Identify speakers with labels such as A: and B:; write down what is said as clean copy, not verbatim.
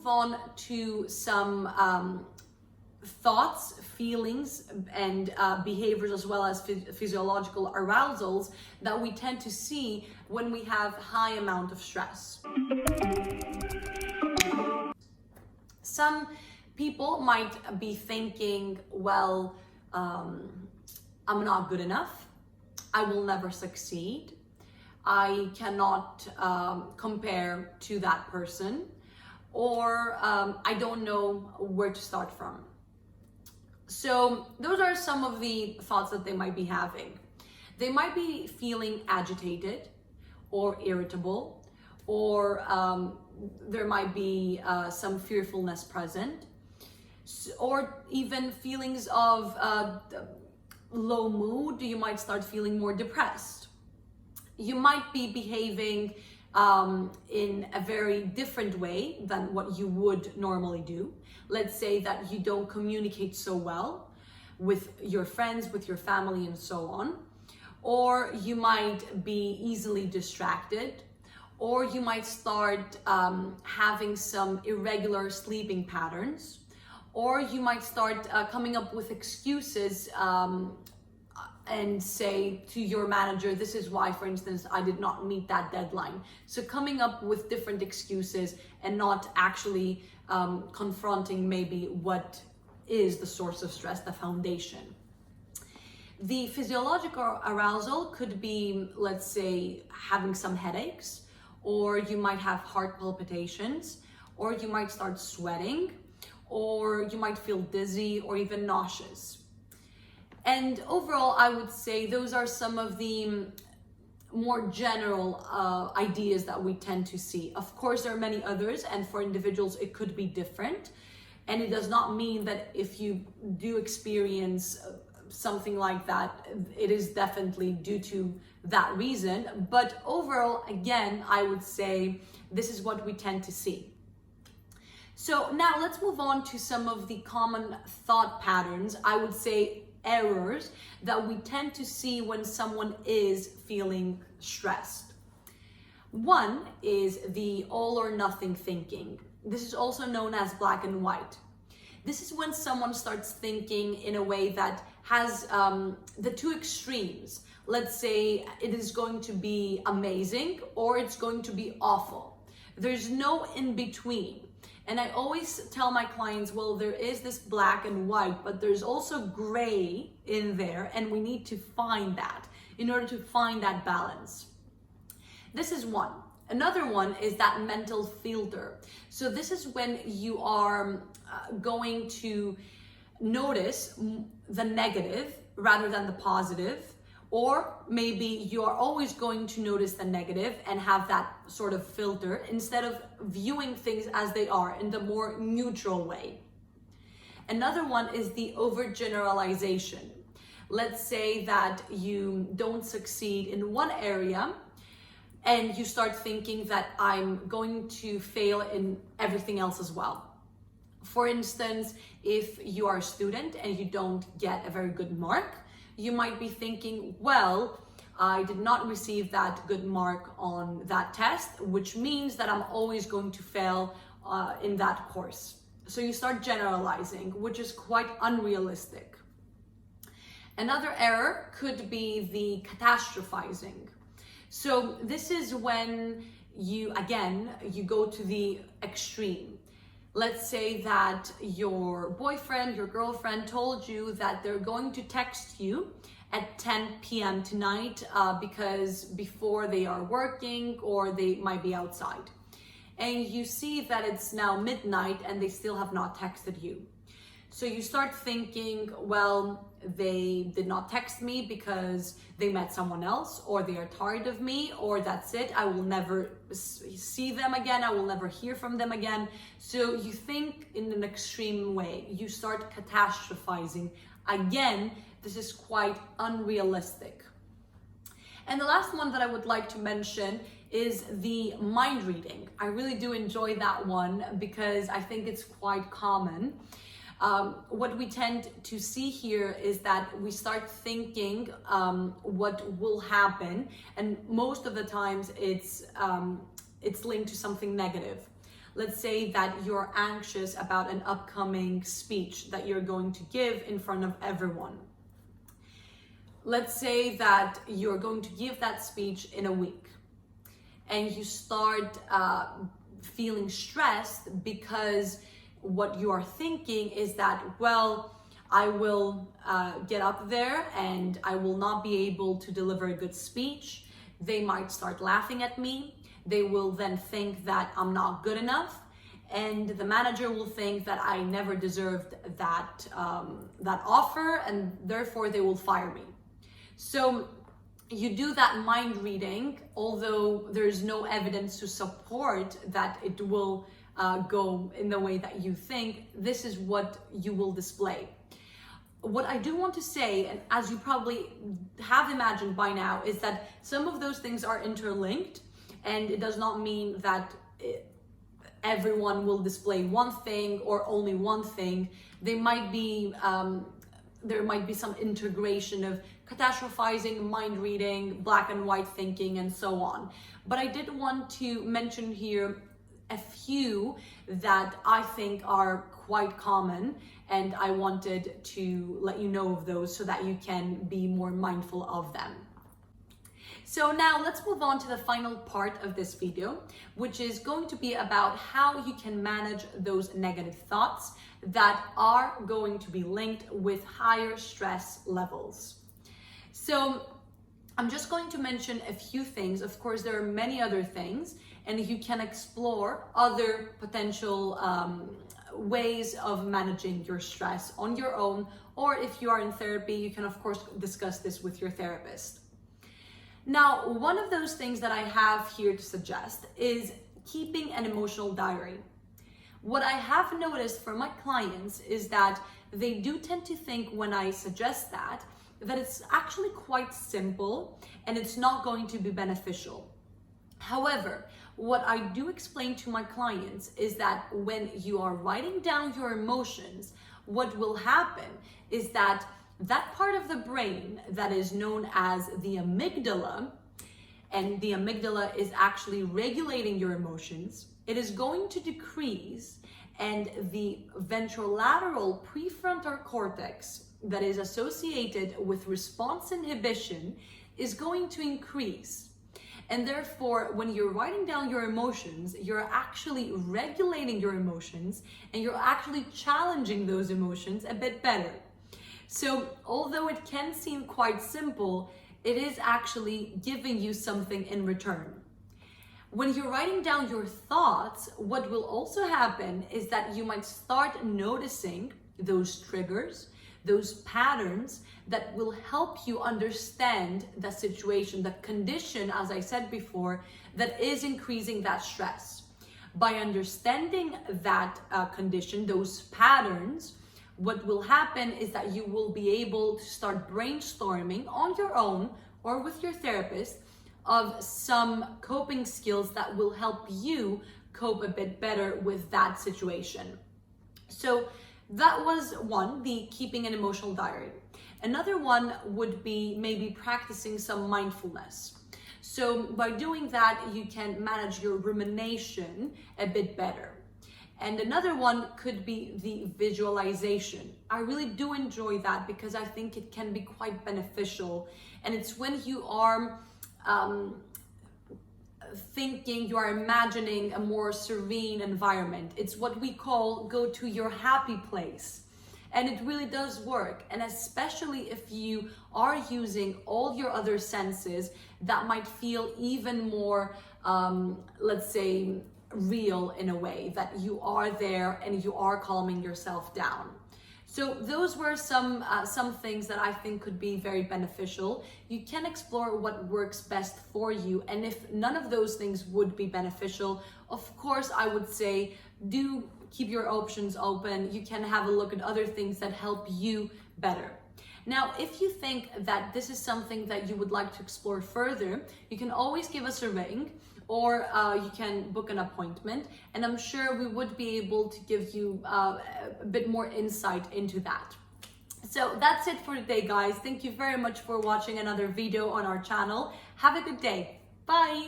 A: move on to some thoughts, feelings, and behaviors, as well as physiological arousals that we tend to see when we have high amount of stress. Some people might be thinking, well, I'm not good enough, I will never succeed, I cannot compare to that person, or I don't know where to start from. So those are some of the thoughts that they might be having. They might be feeling agitated or irritable, or there might be some fearfulness present, or even feelings of low mood. You might start feeling more depressed. You might be behaving in a very different way than what you would normally do. Let's say that you don't communicate so well with your friends, with your family, and so on. Or you might be easily distracted, or you might start having some irregular sleeping patterns, or you might start coming up with excuses and say to your manager, this is why, for instance, I did not meet that deadline. So coming up with different excuses and not actually confronting maybe what is the source of stress, the foundation. The physiological arousal could be, let's say, having some headaches, or you might have heart palpitations, or you might start sweating, or you might feel dizzy or even nauseous. And overall, I would say those are some of the more general ideas that we tend to see. Of course, there are many others, and for individuals, it could be different. And it does not mean that if you do experience something like that, it is definitely due to that reason. But overall, again, I would say this is what we tend to see. So now let's move on to some of the common thought patterns, I would say errors, that we tend to see when someone is feeling stressed. One is the all or nothing thinking. This is also known as black and white. This is when someone starts thinking in a way that has the two extremes. Let's say it is going to be amazing or it's going to be awful. There's no in between. And I always tell my clients, well, there is this black and white, but there's also gray in there, and we need to find that in order to find that balance. This is one. Another one is that mental filter. So this is when you are going to notice the negative rather than the positive, or maybe you are always going to notice the negative and have that sort of filter instead of viewing things as they are in the more neutral way. Another one is the overgeneralization. Let's say that you don't succeed in one area and you start thinking that I'm going to fail in everything else as well. For instance, if you are a student and you don't get a very good mark, you might be thinking, well, I did not receive that good mark on that test, which means that I'm always going to fail in that course. So you start generalizing, which is quite unrealistic. Another error could be the catastrophizing. So this is when you go to the extreme. Let's say that your boyfriend, your girlfriend told you that they're going to text you at 10 p.m. tonight because before they are working or they might be outside. And you see that it's now midnight and they still have not texted you. So you start thinking, well, they did not text me because they met someone else, or they are tired of me, or that's it, I will never see them again, I will never hear from them again. So you think in an extreme way, you start catastrophizing. Again, this is quite unrealistic. And the last one that I would like to mention is the mind reading. I really do enjoy that one because I think it's quite common. What we tend to see here is that we start thinking what will happen, and most of the times it's linked to something negative. Let's say that you're anxious about an upcoming speech that you're going to give in front of everyone. Let's say that you're going to give that speech in a week, and you start feeling stressed because what you are thinking is that, well, I will get up there and I will not be able to deliver a good speech. They might start laughing at me. They will then think that I'm not good enough, and the manager will think that I never deserved that offer, and therefore they will fire me. So you do that mind reading, although there's no evidence to support that it will go in the way that you think. This is what you will display. What I do want to say, and as you probably have imagined by now, is that some of those things are interlinked, and it does not mean that everyone will display one thing or only one thing. They might be, there might be some integration of catastrophizing, mind reading, black and white thinking, and so on. But I did want to mention here a few that I think are quite common, and I wanted to let you know of those so that you can be more mindful of them. So now let's move on to the final part of this video, which is going to be about how you can manage those negative thoughts that are going to be linked with higher stress levels. So I'm just going to mention a few things. Of course, there are many other things, and you can explore other potential ways of managing your stress on your own, or if you are in therapy, you can of course discuss this with your therapist. Now, one of those things that I have here to suggest is keeping an emotional diary. What I have noticed for my clients is that they do tend to think, when I suggest that it's actually quite simple and it's not going to be beneficial. However, what I do explain to my clients is that when you are writing down your emotions, what will happen is that that part of the brain that is known as the amygdala, and the amygdala is actually regulating your emotions, it is going to decrease, and the ventrolateral prefrontal cortex that is associated with response inhibition is going to increase. And therefore, when you're writing down your emotions, you're actually regulating your emotions, and you're actually challenging those emotions a bit better. So although it can seem quite simple, it is actually giving you something in return. When you're writing down your thoughts, what will also happen is that you might start noticing those triggers, those patterns that will help you understand the situation, the condition, as I said before, that is increasing that stress. By understanding that condition, those patterns, what will happen is that you will be able to start brainstorming on your own or with your therapist of some coping skills that will help you cope a bit better with that situation. So that was one, the keeping an emotional diary. Another one would be maybe practicing some mindfulness. So by doing that, you can manage your rumination a bit better. And another one could be the visualization. I really do enjoy that because I think it can be quite beneficial. And it's when you are thinking, you are imagining a more serene environment. It's what we call go to your happy place. And it really does work. And especially if you are using all your other senses, that might feel even more, let's say, real in a way, that you are there and you are calming yourself down. So those were some things that I think could be very beneficial. You can explore what works best for you, and if none of those things would be beneficial, of course I would say do keep your options open. You can have a look at other things that help you better. Now, if you think that this is something that you would like to explore further, you can always give us a ring, or you can book an appointment, and I'm sure we would be able to give you a bit more insight into that. So that's it for today, guys. Thank you very much for watching another video on our channel. Have a good day. Bye.